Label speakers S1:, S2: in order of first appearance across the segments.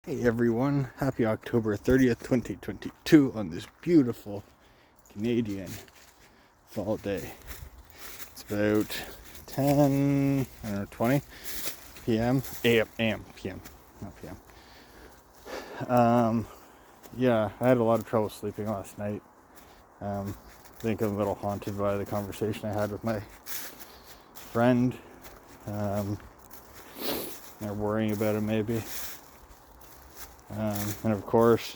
S1: Hey everyone, happy October 30th, 2022 on this beautiful Canadian fall day. It's about 20 p.m. a.m. p.m. not p.m. Yeah, I had a lot of trouble sleeping last night. I think I'm a little haunted by the conversation I had with my friend. They're worrying about it maybe. And of course,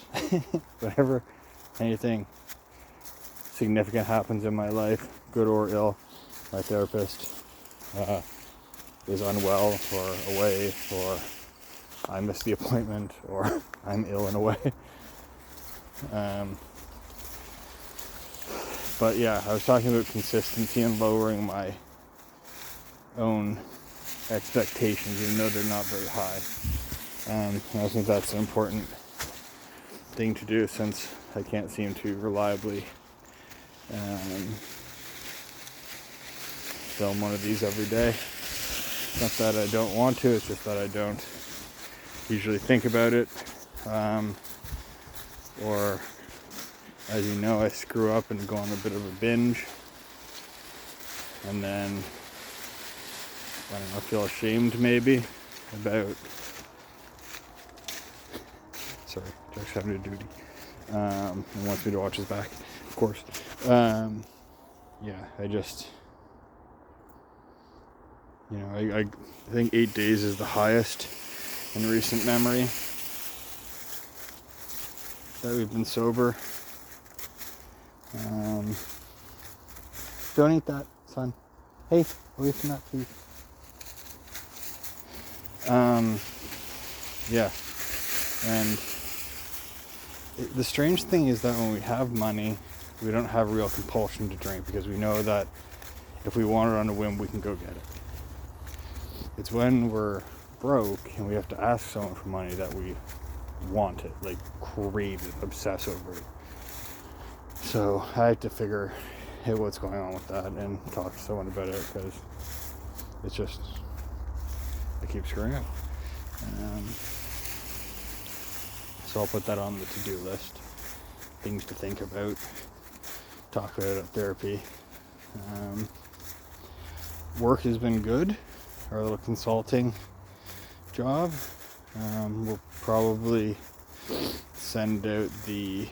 S1: whenever anything significant happens in my life, good or ill, my therapist is unwell or away, or I missed the appointment, or I'm ill in a way. But yeah, I was talking about consistency and lowering my own expectations, even though they're not very high. And I think that's an important thing to do, since I can't seem to reliably film one of these every day. It's not that I don't want to, it's just that I don't usually think about it. Or, as you know, I screw up and go on a bit of a binge. And then, I don't know, feel ashamed maybe about... Sorry, Jack's having a duty. And wants me to watch his back, of course. Yeah, I just... I think 8 days is the highest in recent memory that we've been sober. Don't eat that, son. Hey, away from that, please. Yeah, and the strange thing is that when we have money, we don't have real compulsion to drink, because we know that if we want it on a whim, we can go get it. It's when we're broke and we have to ask someone for money that we want it, like crave it, obsess over it. So I have to figure out what's going on with that and talk to someone about it, because it's just, I keep screwing up. So I'll put that on the to-do list. Things to think about, talk about it at therapy. Work has been good. Our little consulting job. We'll probably send out the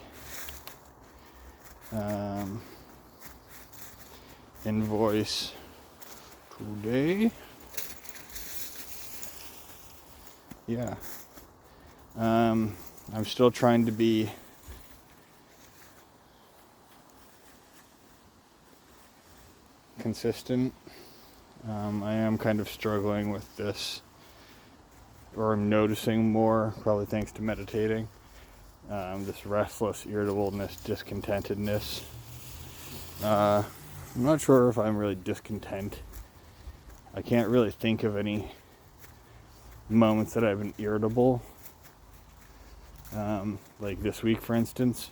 S1: invoice today. Yeah. I'm still trying to be consistent. I am kind of struggling with this, or I'm noticing more, probably thanks to meditating, this restless, irritableness, discontentedness. I'm not sure if I'm really discontent. I can't really think of any moments that I've been irritable. Like this week, for instance,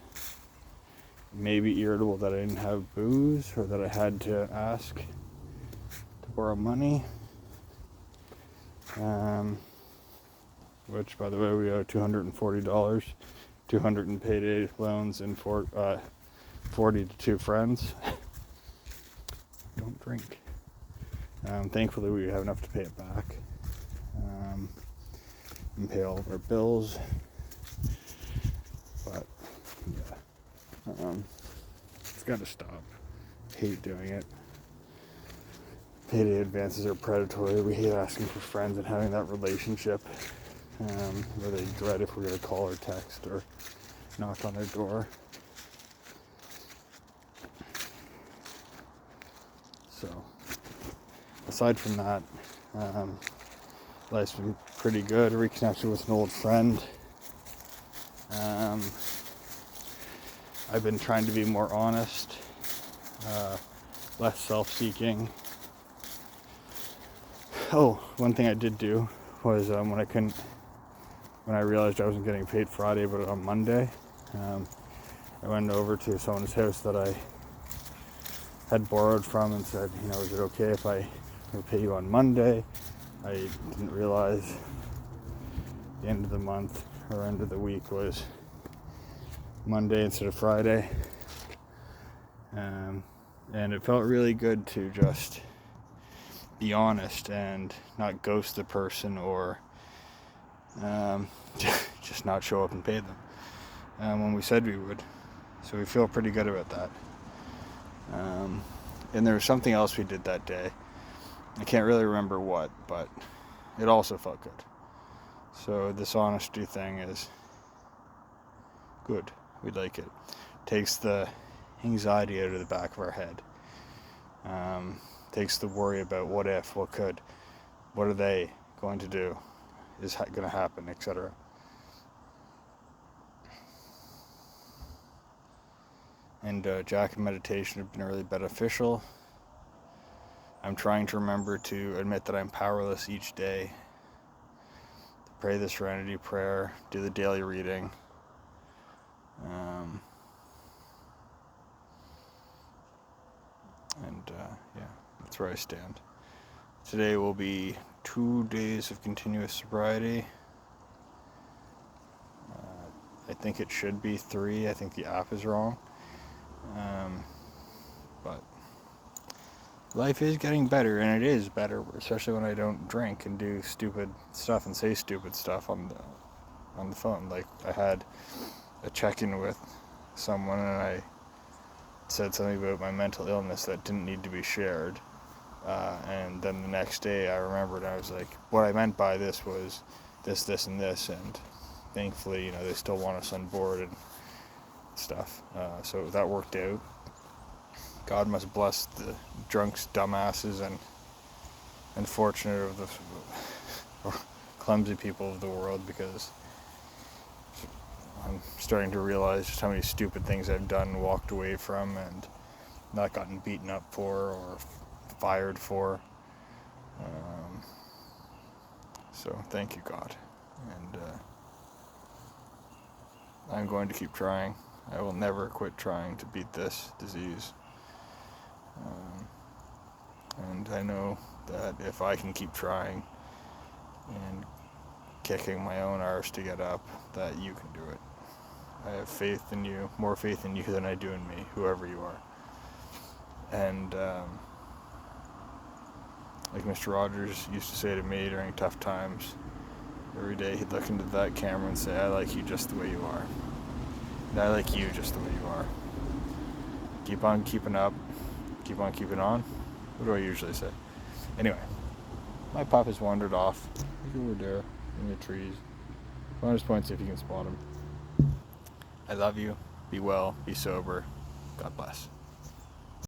S1: maybe irritable that I didn't have booze, or that I had to ask to borrow money. Which, by the way, we owe $240, 200 in payday loans, and 40 to two friends. Don't drink. Thankfully, we have enough to pay it back, and pay all of our bills. But yeah, it's got to stop. I hate doing it. Payday advances are predatory. We hate asking for friends and having that relationship where they dread if we're going to call or text or knock on their door. So, aside from that, life's been pretty good. Reconnected with an old friend. I've been trying to be more honest, less self-seeking. Oh, one thing I did do was when I realized I wasn't getting paid Friday but on Monday, I went over to someone's house that I had borrowed from and said, is it okay if I pay you on Monday? I didn't realize the end of the month, or end of the week was Monday instead of Friday. And it felt really good to just be honest and not ghost the person or just not show up and pay them when we said we would. So we feel pretty good about that. And there was something else we did that day. I can't really remember what, but it also felt good. So this honesty thing is good. We like it. Takes the anxiety out of the back of our head. Takes the worry about what if, what could, what are they going to do, is going to happen, etc. And Jack and meditation have been really beneficial. I'm trying to remember to admit that I'm powerless each day. To pray the Serenity Prayer, do the daily reading. Yeah, that's where I stand. Today will be 2 days of continuous sobriety. I think it should be 3. I think the app is wrong. But life is getting better, and it is better, especially when I don't drink and do stupid stuff and say stupid stuff on the phone. Like, I had a check-in with someone, and I said something about my mental illness that didn't need to be shared. And then the next day I remembered, I was like, what I meant by this was this, this, and this, and thankfully, they still want us on board and stuff. So that worked out. God must bless the drunks, dumbasses, and unfortunate of the clumsy people of the world, because I'm starting to realize just how many stupid things I've done and walked away from and not gotten beaten up for or fired for. So thank you, God. And I'm going to keep trying. I will never quit trying to beat this disease. And I know that if I can keep trying and kicking my own arse to get up, that you can do it. I have faith in you, more faith in you than I do in me, whoever you are. And like Mr. Rogers used to say to me during tough times, every day he'd look into that camera and say, I like you just the way you are. And I like you just the way you are. Keep on keeping up. Keep on keeping on. What do I usually say? Anyway, my pup has wandered off. He's over there in the trees. Bonus points if you can spot him. I love you. Be well. Be sober. God bless.